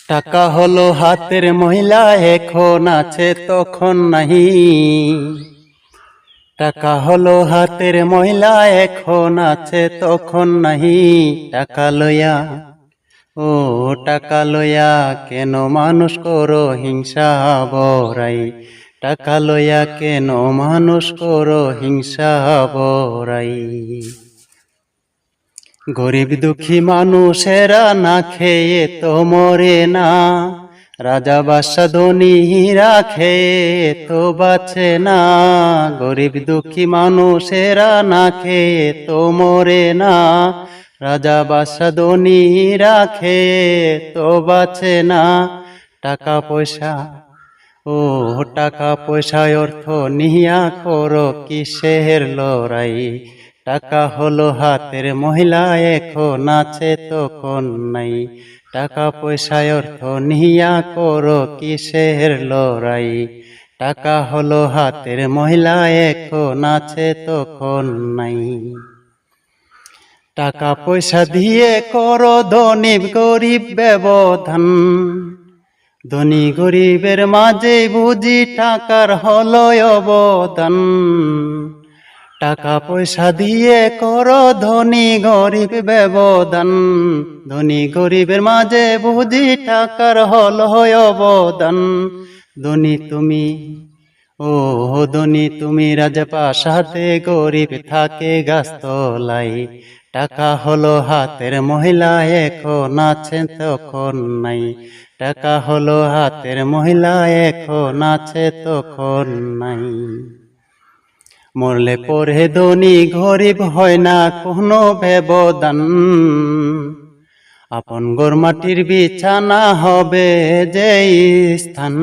টাকা হলো হাতের মহিলা, এখন আছে তখন নাহি। টাকা হলো হাতের মহিলা, এখন আছে তখন নাহি। টাকা লইয়া, ও টাকা লইয়া কেন মানুষ করো হিংসা বড়াই। টাকা লইয়া কেন মানুষ করো হিংসা বড়াই। গরিব দুঃখী মানুষেরা না খেয়ে তো মরে না, রাজা বাদশা ধনীরা খেয়ে তো বাঁচে না। গরিব দুঃখী মানুষেরা না খেয়ে তো মরে না, রাজা বাদশা ধনীরা খেয়ে তো বাঁচে না। টাকা পয়সা, ও টাকা পয়সায় অর্থ নিয়া করো কিসের লড়াই। টাকা হলো হাতের মহিলা, এখন আছে তখন নাই। টাকা পয়সায় অর্থ নিয়া করো কিসের লড়াই। টাকা হলো হাতের মহিলা, এখন আছে তখন নাই। টাকা পয়সা দিয়ে করো ধনী গরিব ব্যবধান, ধনী গরিবের মাঝে বুঝি টাকার হলো অবদান। টাকা পয়সা দিয়ে করো ধনী গরিব ব্যবধান, ধনী গরিবের মাঝে বুঝি টাকার হলো অবদান। ধনী তুমি, ও ধনী তুমি রাজপ্রাসাদে, গরিব থাকে গাছতলাই। টাকা হলো হাতের মহিলা, এখন আছে তখন নাই। টাকা হলো হাতের মহিলা, এখন আছে তখন নাই। মরলে পরে ধনী গরিব হয় না কোনো ব্যবধান, আপন ঘর মাটির বিছানা হবে যেই স্থান।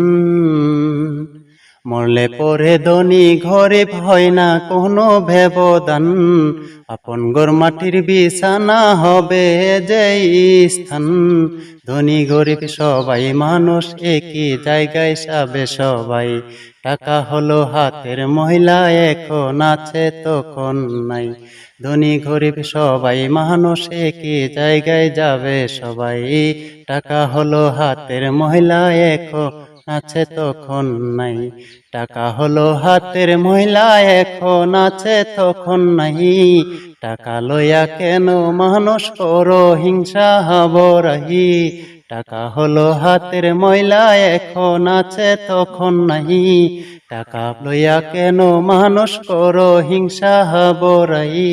মরলে পরে ধনী গরিব হয় না কোনো ব্যবধান, আপন ঘর মাটির বিছানা হবে যেই স্থান। ধনী গরিব সবাই মানুষ, একই জায়গায় যাবে সবাই। টাকা হলো হাতের মহিলা, এখন আছে তখন নাই। ধনী গরিব সবাই মানুষ, একই জায়গায় যাবে সবাই। টাকা হলো হাতের মহিলা, এখন আছে তখন নাই। টাকা হলো হাতের মহিলা, এখন আছে তখন নাই। টাকা লইয়া কেন মানুষ করো হিংসা বড়াই। টাকা হলো হাতের মহিলা, এখন আছে তখন নাই। টাকা লইয়া কেন মানুষ করো হিংসা বড়াই।